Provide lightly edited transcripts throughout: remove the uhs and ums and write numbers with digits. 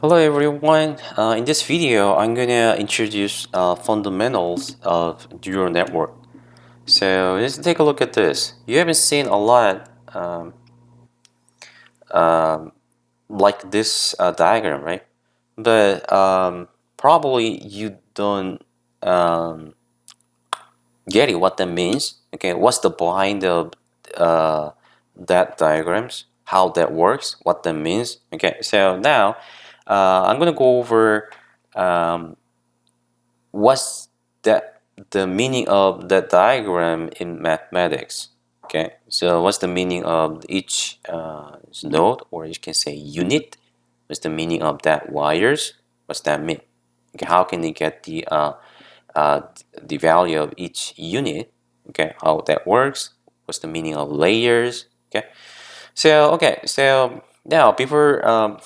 Hello everyone. In this video, I'm gonna introduce fundamentals of neural network. So let's take a look at this. You haven't seen a lot um, like this diagram, right? But probably you don't um, get it what that means. Okay, what's the behind of uh, that diagrams? How that works? What that means? Okay, so now I'm gonna go over. Um, what's that the meaning of that diagram in mathematics. Okay, so what's the meaning of each node, or you can say unit? What's the meaning of that wires? What's that mean? Okay, how can you get uh, the value of each unit? Okay, how that works? What's the meaning of layers? Okay, so now before uh,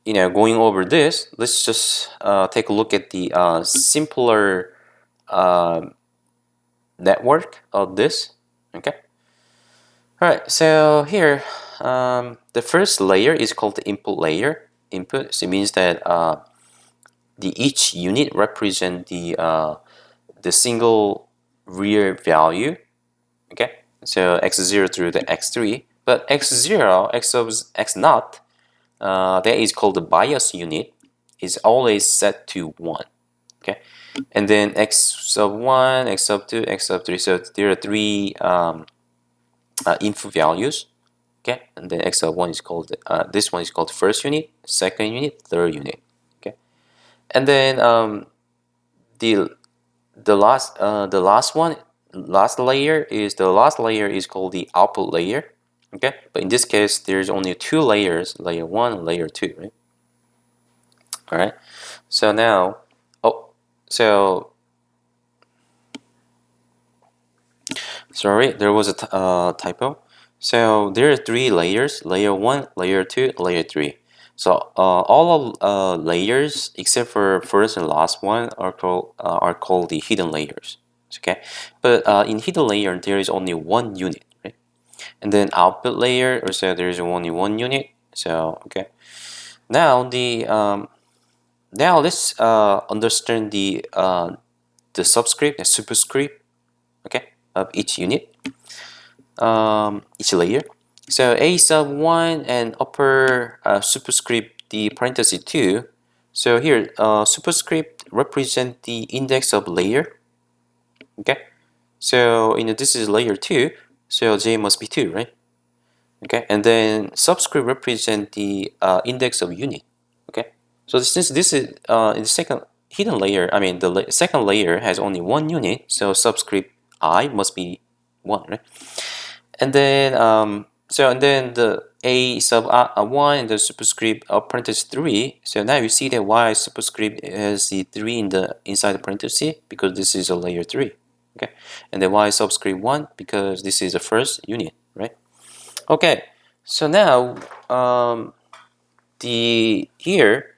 going over this, let's just take a look at the simpler uh, network of this. Okay. All right. So here, the first layer is called the input layer. Input, so it means that the each unit represent the single real value. Okay. So x0 through the x3, but x0, x of x naught, that is called the bias unit, is always set to 1. Okay, and then x sub 1, x sub 2, x sub 3. So there are three input values. Okay, and then x sub 1 is called this one is called first unit, second unit, third unit. Okay, and then the last layer is called the output layer. Okay, but in this case there's only two layers, layer 1 and layer 2, right? All right, so now, oh, so sorry, there was a typo. So there are three layers: layer 1, layer 2, layer 3. So all of layers except for first and last one are called the hidden layers. Okay, but in hidden layer there is only one unit, right? And then output layer, also there is only one unit. So okay, now now let's understand the subscript and superscript, okay, of each unit, each layer. So a sub 1 and upper superscript the parenthesis 2. So here superscript represent the index of layer. Okay, so this is layer 2, so j must be 2, right? Okay, and then subscript represent the index of unit. Okay, so since this is in the second hidden layer, I mean the second layer has only one unit, so subscript I must be 1, right? And then the a sub 1 and the superscript of parenthesis 3. So now you see that why superscript has the 3 in the inside the parenthesis, because this is a layer 3. Okay, and then why subscript 1, because this is the first unit, right? Okay, so now the here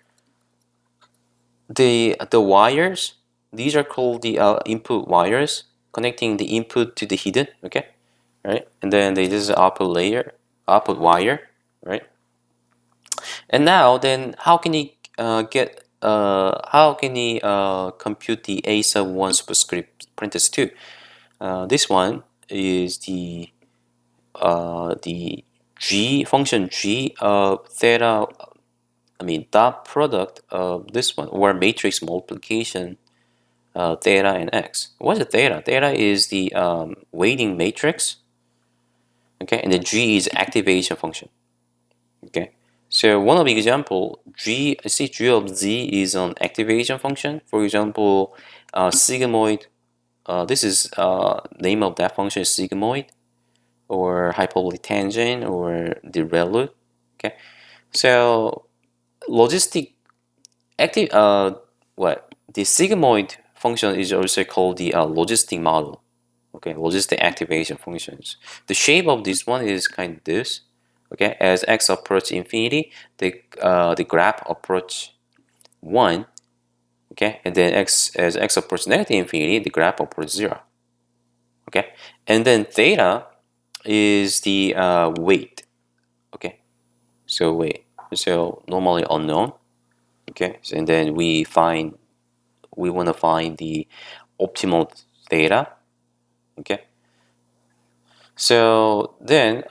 the wires, these are called the input wires, connecting the input to the hidden. Okay, right? And then this is output layer, output wire, right? And now then how can he compute the a sub 1 superscript parenthesis 2? This one is the g function g of theta, I mean dot product of this one, or matrix multiplication, theta and x. What's a theta? Theta is the weighting matrix. Okay, and the g is activation function. Okay, so one of the example, g of z is an activation function. For example, sigmoid. This is name of that function is sigmoid, or hyperbolic tangent, or the ReLU. Okay, so logistic active what the sigmoid function is also called the logistic model. Okay, logistic activation functions. The shape of this one is kind of this. Okay, as x approach infinity, the graph approach 1. Okay, and then as x approach negative infinity, the graph approach 0. Okay, and then theta is the weight. Okay, so weight. so normally unknown. Okay, so, and then we want to find the optimal theta. Okay, so then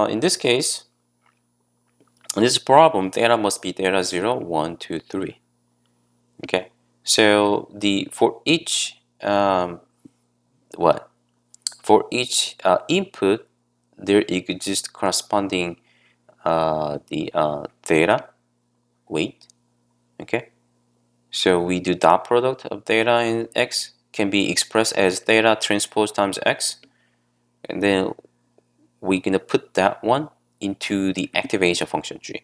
in this case, in this problem, theta must be theta 0, 1, 2, 3. Okay, so the for each what for each input, there exists corresponding the theta weight. Okay, so we do dot product of theta and x can be expressed as theta transpose times x, and then we're gonna put that one into the activation function G.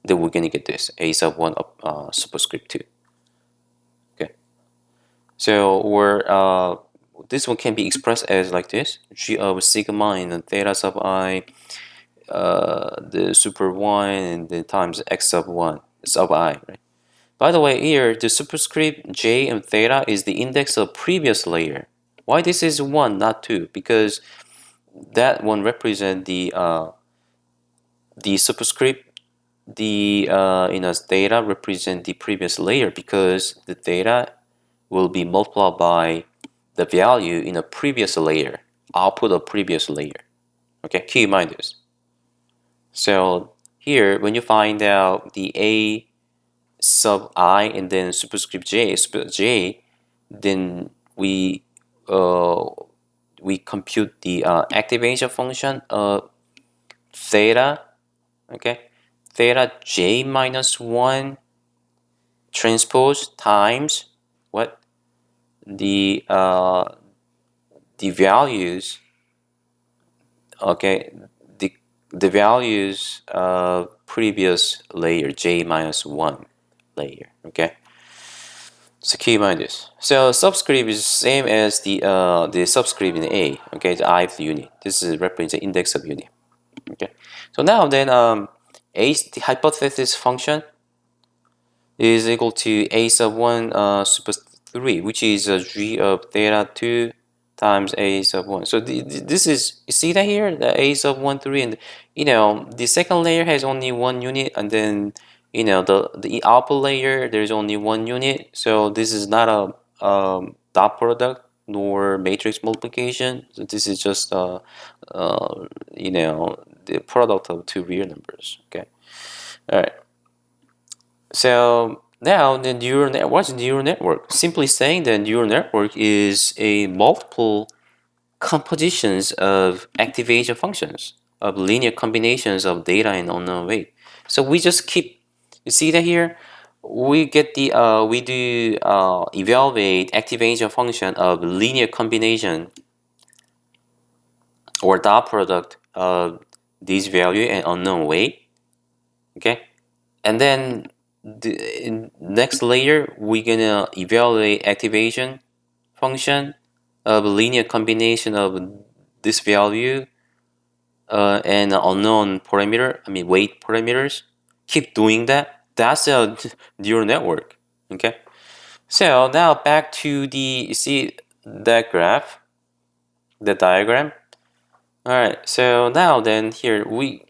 Then we're gonna get this a sub 1 of superscript 2. Okay, so this one can be expressed as like this: G of sigma and theta sub I, the super 1, and then times x sub 1 sub I, right? By the way, here the superscript j and theta is the index of previous layer. Why this is 1, not 2? Because that one represent the superscript, the theta represent the previous layer, because the theta will be multiplied by the value in a previous layer, output of previous layer. Okay, keep in mind this. So here, when you find out the a sub I and then superscript j, then we compute the activation function of theta. Okay, theta j minus 1 transpose times what the values. Okay, the values of previous layer j minus 1 layer. Okay, so keep in mind this. So subscript is the same as the subscript in A. Okay, the ith unit. This is represents the index of unit. Okay, so now then the hypothesis function is equal to a sub 1 super 3, which is g of theta 2 times a sub 1. So this is, you see that here, the a sub 1 3, and the second layer has only one unit, and then the upper layer there's only one unit. So this is not a dot product nor matrix multiplication. So this is just the product of two real numbers. Okay, all right. So now the neural network, what's a neural network? Simply saying, the neural network is a multiple compositions of activation functions of linear combinations of data in unknown weight. So we just keep, you see that here, we get the we do evaluate activation function of linear combination or dot product of this value and unknown weight. Okay, and then in next layer we're gonna evaluate activation function of a linear combination of this value and unknown parameter, I mean weight parameters. Keep doing that. That's a neural network. Okay, so now back to the, you see that graph, the diagram. All right, so now then here we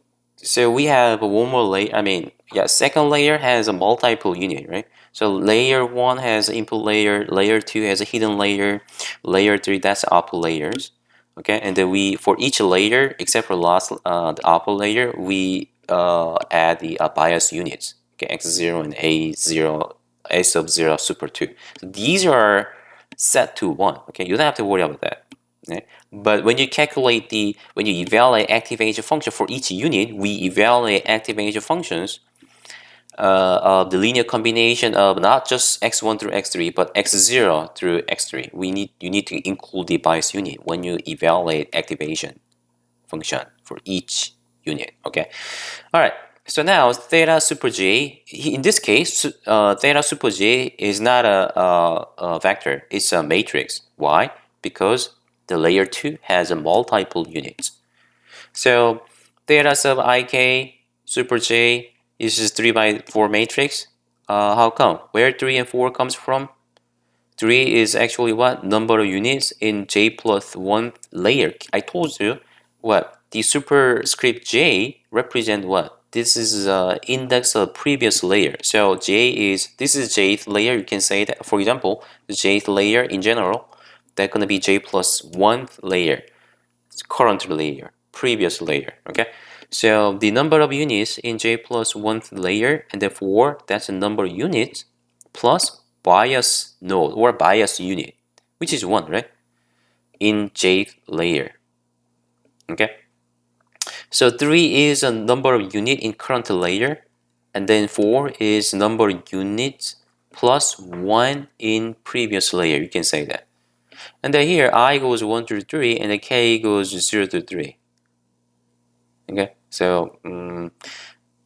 have one more layer. I mean, yeah, second layer has a multiple unit, right? So layer 1 has input layer, layer 2 has a hidden layer, layer 3 that's upper layers. Okay, and then we, for each layer except for last the upper layer, we add the bias units. Okay, x0 and a0, a sub 0 super 2. So these are set to 1. Okay, you don't have to worry about that. Okay? But when you calculate when you evaluate activation function for each unit, we evaluate activation functions of the linear combination of not just x1 through x3, but x0 through x3. You need to include the bias unit when you evaluate activation function for each unit. Okay, all right. So now theta super j, in this case, theta super j is not a vector; it's a matrix. Why? Because the layer 2 has a multiple units. So theta sub ik super j is just 3 by 4 matrix. How come? Where 3 and 4 comes from? 3 is actually what? Number of units in j plus 1 layer. I told you what? The superscript j represent what? this is index of previous layer. So this is jth layer. You can say that, for example, the jth layer in general, that's gonna be j plus 1th layer, current layer, previous layer. Okay, so the number of units in j plus 1th layer, and therefore that's the number of units plus bias node or bias unit, which is 1, right, in jth layer. Okay, so 3 is a number of unit in current layer, and then 4 is number of units plus 1 in previous layer. You can say that. And then here I goes 1 through 3 and the k goes 0 to 3. Okay, so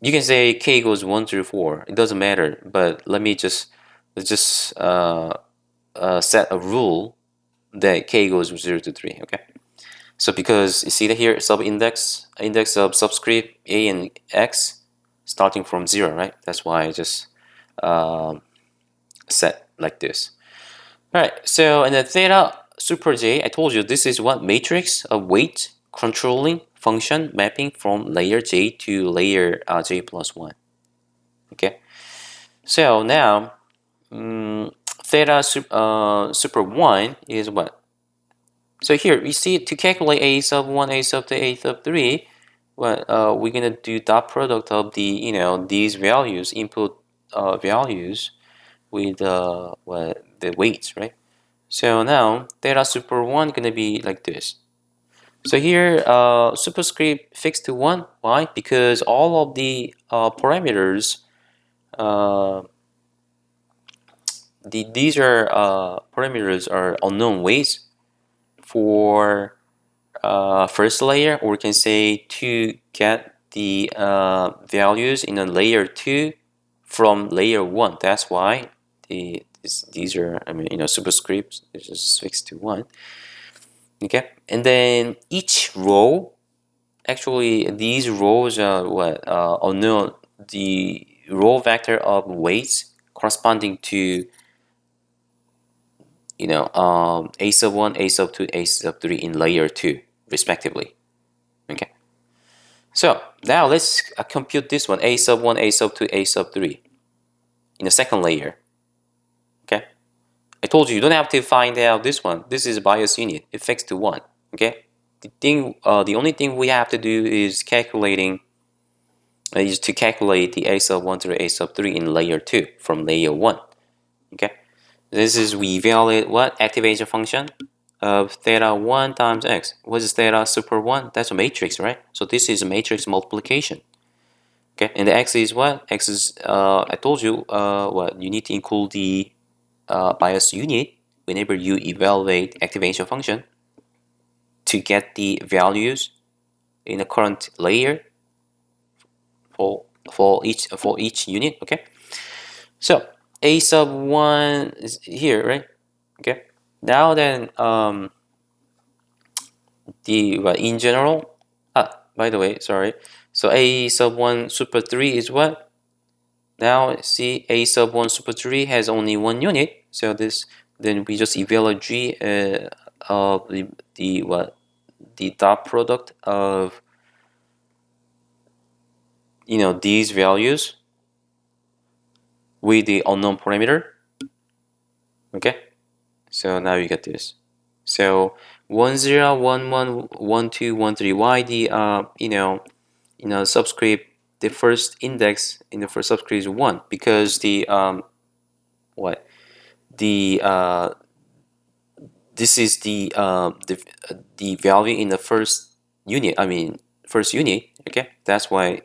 you can say k goes 1 through 4. It doesn't matter, but let's just set a rule that k goes 0 to 3. Okay, so because you see that here, index of subscript a and x starting from 0, right? That's why I just set like this. All right, so and the theta super j, I told you this is what matrix of weight controlling function mapping from layer j to layer j plus 1. Okay, so now theta super 1 is what? So here we see to calculate a sub 1, a sub 2, a sub 3, what we're gonna do dot product of the these values, input values with what the weights, right? So now theta super 1 gonna be like this. So here superscript fixed to 1. Why? Because all of the parameters these are parameters are unknown weights for first layer, or we can say to get the values in a layer 2 from layer 1. That's why these are, I mean, superscripts is just fixed to 1. Okay, and then each row, actually these rows are what unknown, the row vector of weights corresponding to a sub 1, a sub 2, a sub 3 in layer 2 respectively. Okay, so now let's compute this one, a sub 1, a sub 2, a sub 3 in the second layer. Okay, I told you don't have to find out this one. This is bias unit, it fixed to 1. Okay, the only thing we have to do is to calculate the a sub 1 through a sub 3 in layer 2 from layer 1. Okay, this is we evaluate what activation function of theta 1 times x. What is theta super 1? That's a matrix, right? So this is a matrix multiplication. Okay, and the x is what? X is I told you what you need to include the bias unit whenever you evaluate activation function to get the values in the current layer for each unit. Okay, so a sub 1 is here, right? Okay, now then in general, by the way, sorry, so a sub 1 super 3 is what? Now see, a sub 1 super 3 has only one unit, so then we just evaluate g of the dot product of these values with the unknown parameter. Okay, so now you get this. So 1 0 1 1 1 2 1 3. Why the subscript, the first index in the first subscript is 1? Because the what the this is the value in the first unit, I mean first unit. Okay, that's why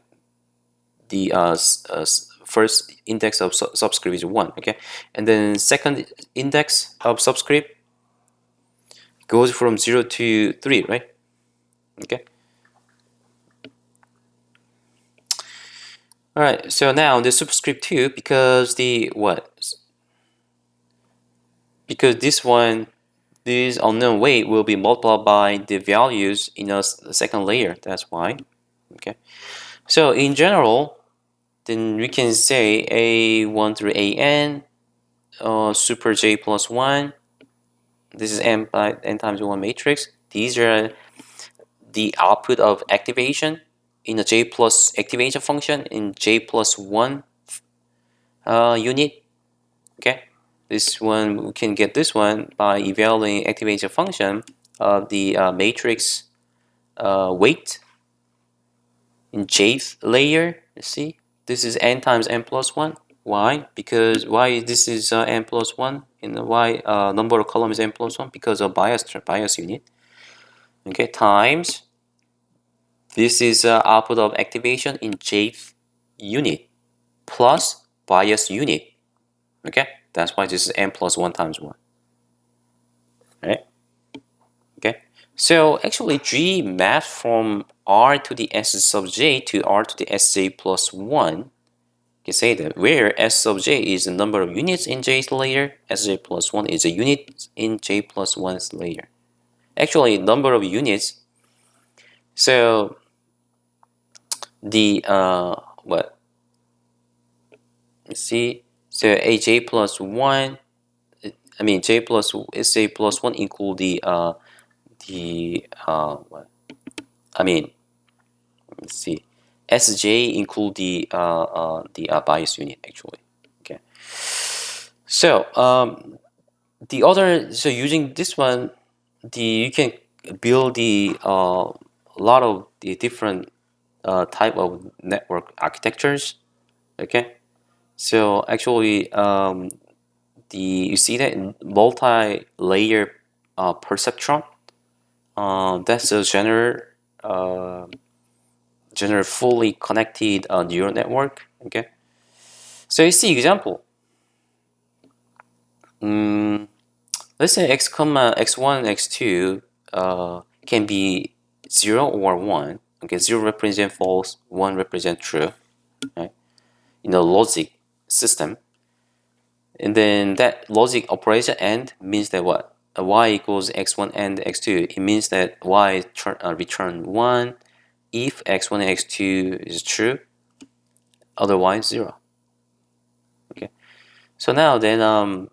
the first index of subscript is 1. Okay, and then second index of subscript goes from 0 to 3, right? Okay, all right, so now the superscript 2, because because this unknown weight will be multiplied by the values in a second layer. That's why. Okay, so in general, then we can say a1 through an super j plus 1. This is n times 1 matrix. These are the output of activation in a J plus activation function in J plus 1 unit. Okay, this one we can get this one by evaluating activation function of the matrix weight in Jth layer. Let's see, this is n times n plus 1. Why? Because why this is n plus 1 in the y number of columns n plus 1 because of bias unit. Okay, times this is output of activation in Jth unit plus bias unit. Okay, that's why this is n plus 1 times 1. Right? Okay, so actually G maps from R to the S sub j to R to the Sj plus 1. You can say that where S sub j is the number of units in J's layer, Sj plus 1 is a unit in J plus 1's layer. Actually, number of units. So the what? Let's see. So a J plus 1. I mean J plus Sj plus 1 include what? I mean, let's see. Sj include the bias unit actually. Okay. So the other, so using this one, you can build the a lot of the different type of network architectures. Okay. So actually, you see that in multi-layer perceptron. That's a uh, general fully connected neural network. Okay. So you see example. Let's say x comma x1 x2 can be 0 or 1. Okay, 0 represent false, 1 represent true. Right? In a logic system, and then that logic operation AND means that what? Y equals x1 and x2. It means that y return 1 if x1 and x2 is true, otherwise 0. Okay, so now then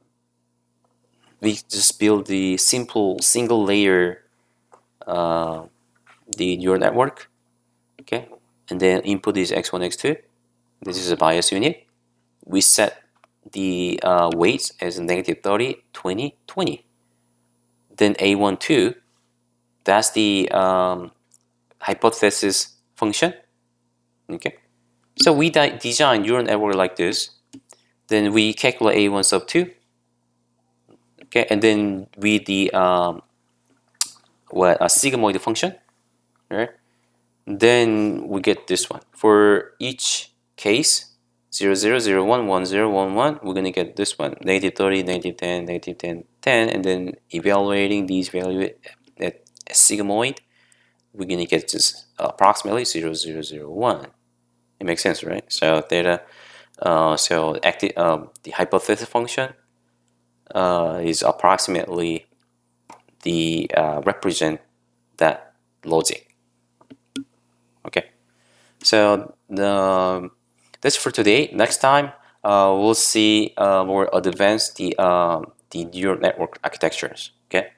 we just build the simple single layer the neural network. Okay, and then input is x1 x2. This is a bias unit. We set the weights as negative 30 20 20. Then a1 2, that's the hypothesis function. Okay, so we design neural network like this. Then we calculate a1 sub 2. Okay, and then with the a sigmoid function, right? Then we get this one. For each case, 0, 0, 0, 1, 1, 0, 1, 1, we're going to get this one. Negative 30, negative 10, negative 10, 10, and then evaluating these values at a sigmoid, we're going to get this approximately 0, 0, 0, 1. It makes sense, right? So theta, the hypothesis function is approximately the represent that logic. Okay, so that's for today. Next time we'll see more advanced the neural network architectures. Okay.